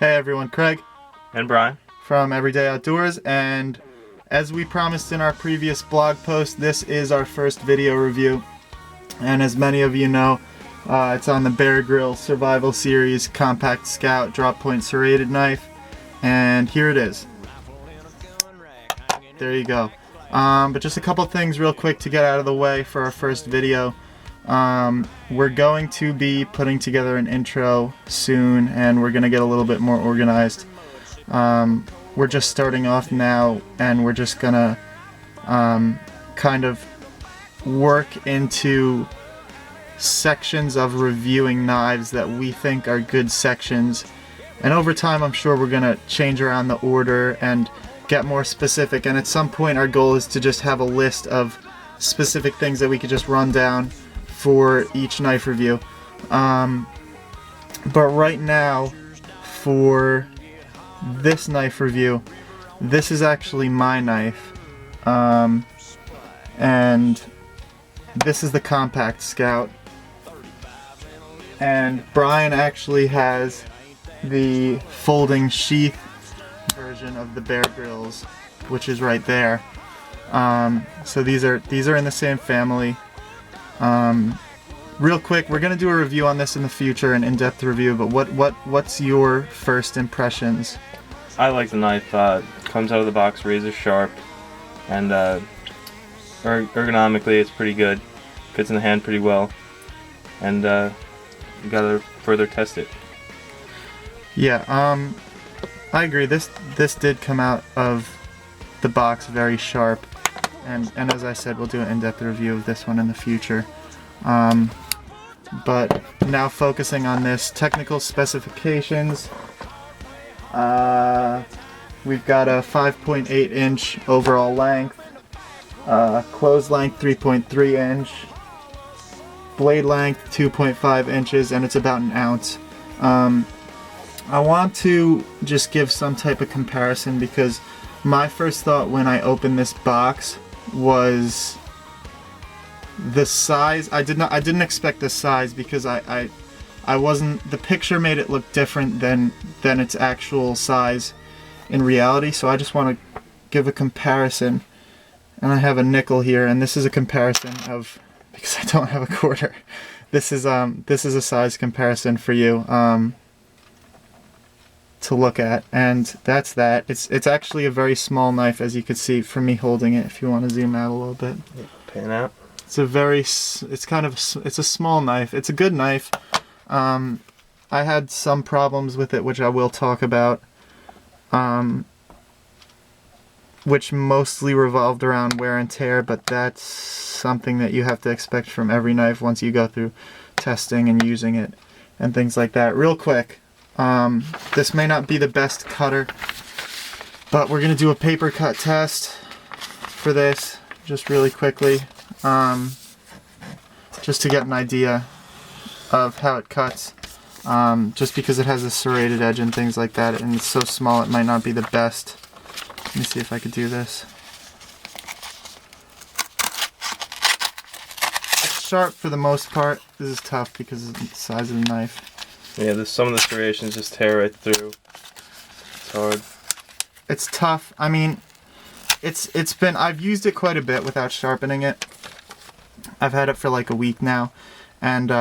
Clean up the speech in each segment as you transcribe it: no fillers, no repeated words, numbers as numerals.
Hey everyone, Craig And Brian from Everyday Outdoors, and as we promised in our previous blog post, this is our first video review. And as many of you know, it's on the Bear Grylls Survival Series Compact Scout Drop Point Serrated knife, and here it is. There you go. But just a couple things real quick to get out of the way for our first video. We're going to be putting together an intro soon, and we're going to get a little bit more organized. We're just starting off now, and we're just going to kind of work into sections of reviewing knives that we think are good sections. And over time, I'm sure we're going to change around the order and get more specific. And at some point, our goal is to just have a list of specific things that we could just run down for each knife review. But right now, for this knife review, this is actually my knife, and this is the Compact Scout, and Brian actually has the folding sheath version of the Bear Grylls, which is right there. So these are in the same family. Real quick, we're gonna do a review on this in the future, an in-depth review. But what's your first impressions? I like the knife. Comes out of the box razor sharp, and ergonomically it's pretty good. Fits in the hand pretty well, and you gotta further test it. Yeah, I agree. This did come out of the box very sharp, and as I said, we'll do an in-depth review of this one in the future. But now focusing on this, technical specifications. We've got a 5.8 inch overall length, close length 3.3 inch, blade length 2.5 inches, and it's about an ounce. I want to just give some type of comparison, because my first thought when I opened this box was the size. I didn't expect this size, because I wasn't, the picture made it look different than its actual size in reality. So I just want to give a comparison, and I have a nickel here, and this is a comparison of, because I don't have a quarter. This is a size comparison for you to look at, and that's that. It's actually a very small knife, as you can see from me holding it. If you want to zoom out a little bit, Pan out. it's a small knife. It's a good knife. I had some problems with it, which I will talk about, which mostly revolved around wear and tear, but that's something that you have to expect from every knife once you go through testing and using it and things like that. Real quick, this may not be the best cutter, but we're going to do a paper cut test for this just really quickly, just to get an idea of how it cuts, just because it has a serrated edge and things like that, and it's so small it might not be the best. Let me see if I could do this. It's sharp for the most part. This is tough because of the size of the knife. Yeah, some of the serrations just tear right through. It's hard. It's tough. I mean, I've used it quite a bit without sharpening it. I've had it for like a week now, and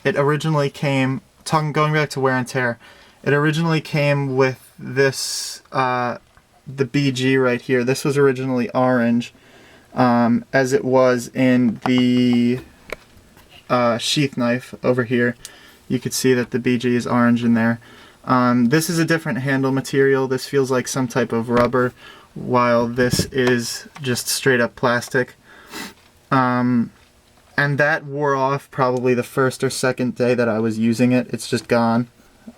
it originally came, going back to wear and tear, it originally came with this, the BG right here. This was originally orange, as it was in the sheath knife over here. You could see that the BG is orange in there. This is a different handle material. This feels like some type of rubber, while this is just straight up plastic. And that wore off probably the first or second day that I was using it. It's just gone.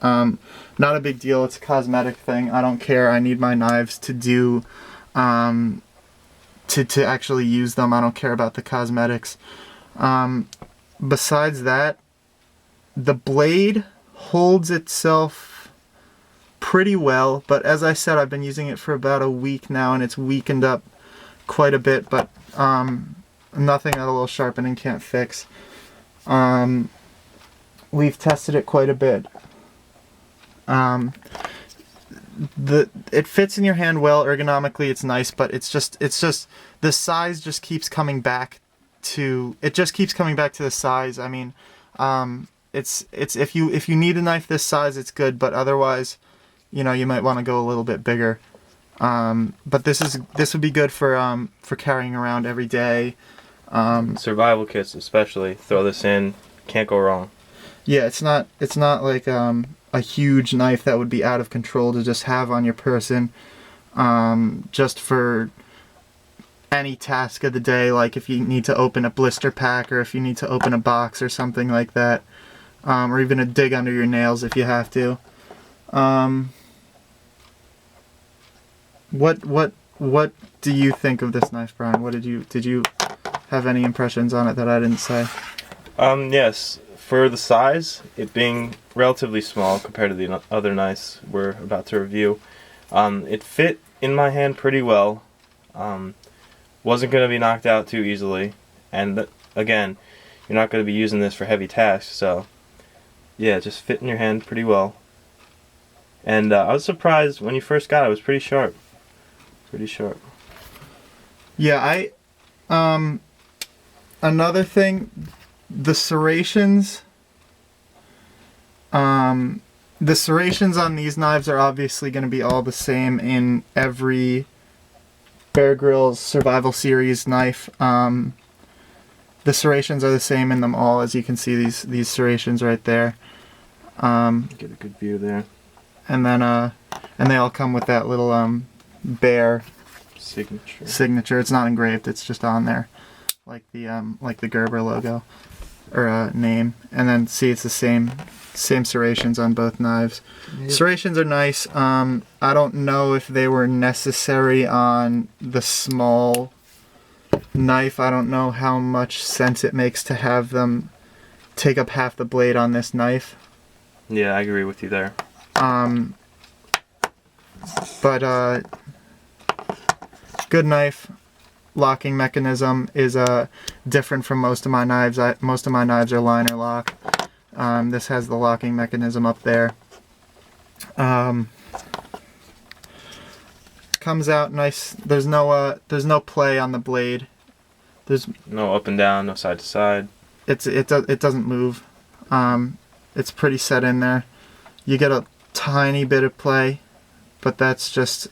Not a big deal. It's a cosmetic thing. I don't care. I need my knives to do, to actually use them. I don't care about the cosmetics. Besides that, the blade holds itself pretty well, but as I said, I've been using it for about a week now, and it's weakened up quite a bit, but nothing that a little sharpening can't fix. We've tested it quite a bit. it fits in your hand well. Ergonomically, it's nice, but it's just the size just keeps coming back to the size. I mean, it's if you need a knife this size, it's good, but otherwise, you know, you might want to go a little bit bigger. But this would be good for carrying around every day. Survival kits especially, throw this in, can't go wrong. Yeah, it's not like a huge knife that would be out of control to just have on your person, just for any task of the day, like if you need to open a blister pack or if you need to open a box or something like that, or even a dig under your nails if you have to. What do you think of this knife, Brian? Did you have any impressions on it that I didn't say? Yes, for the size, it being relatively small compared to the other knives we're about to review, it fit in my hand pretty well. Wasn't going to be knocked out too easily, and again, you're not going to be using this for heavy tasks, so yeah, just fit in your hand pretty well. And I was surprised when you first got it. It was pretty sharp. Pretty sharp. Yeah, another thing, the serrations. The serrations on these knives are obviously going to be all the same in every Bear Grylls Survival Series knife. The serrations are the same in them all, as you can see these serrations right there. Get a good view there. And then and they all come with that little bear signature. It's not engraved; it's just on there, like the Gerber logo or name. And then see, it's the same serrations on both knives. Yep. Serrations are nice. I don't know if they were necessary on the small knife. I don't know how much sense it makes to have them take up half the blade on this knife. Yeah, I agree with you there. But good knife. Locking mechanism is different from most of my knives. Most of my knives are liner lock. This has the locking mechanism up there. Comes out nice. There's no play on the blade. There's no up and down, no side to side. It doesn't move. It's pretty set in there. You get a tiny bit of play, but that's just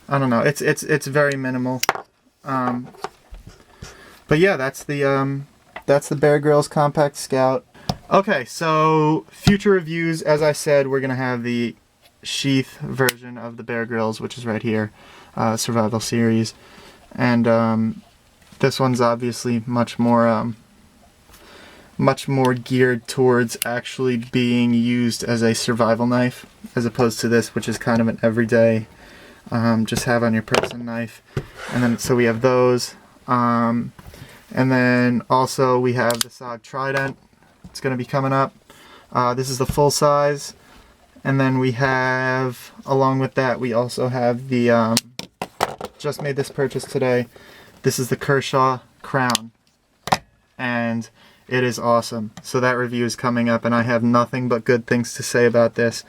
I don't know. It's very minimal. But yeah, that's the Bear Grylls Compact Scout. Okay, so future reviews, as I said, we're gonna have the sheath version of the Bear Grylls, which is right here, Survival Series, and this one's obviously much more geared towards actually being used as a survival knife, as opposed to this, which is kind of an everyday, just have on your person knife. And then so we have those, and then also we have the SOG Trident. It's going to be coming up. This is the full size. And then we have, along with that, we also have the, just made this purchase today. This is the Kershaw Crown. And it is awesome. So that review is coming up, and I have nothing but good things to say about this.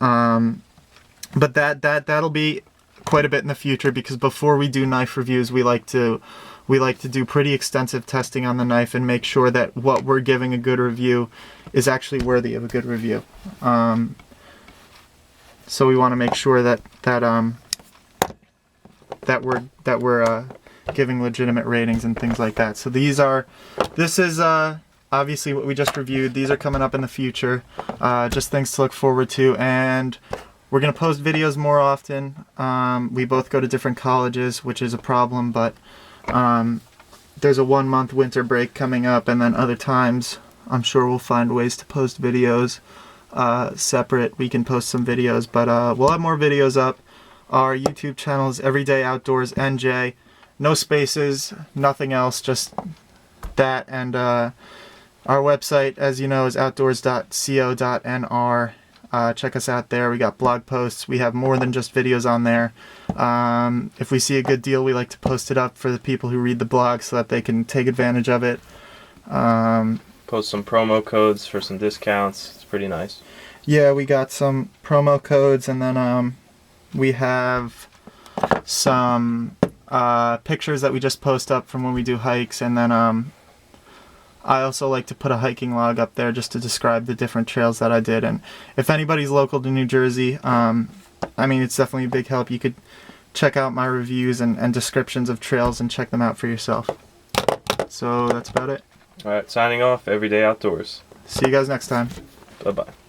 But that'll be quite a bit in the future, because before we do knife reviews, we like to do pretty extensive testing on the knife and make sure that what we're giving a good review is actually worthy of a good review. So we want to make sure that we're giving legitimate ratings and things like that. So this is obviously what we just reviewed. These are coming up in the future. Just things to look forward to, and we're gonna post videos more often. We both go to different colleges, which is a problem, but there's a 1-month winter break coming up, and then other times I'm sure we'll find ways to post videos separate. We can post some videos, but we'll have more videos up. Our YouTube channel is Everyday Outdoors NJ. No spaces, nothing else, just that. And our website, as you know, is outdoors.co.nr. Check us out there. We got blog posts. We have more than just videos on there. If we see a good deal, we like to post it up for the people who read the blog so that they can take advantage of it. Post some promo codes for some discounts. It's pretty nice. Yeah, we got some promo codes, and then we have some pictures that we just post up from when we do hikes, and then I also like to put a hiking log up there just to describe the different trails that I did. And if anybody's local to New Jersey, I mean, it's definitely a big help. You could check out my reviews and descriptions of trails and check them out for yourself. So that's about it. All right, signing off. Everyday Outdoors. See you guys next time. Bye bye.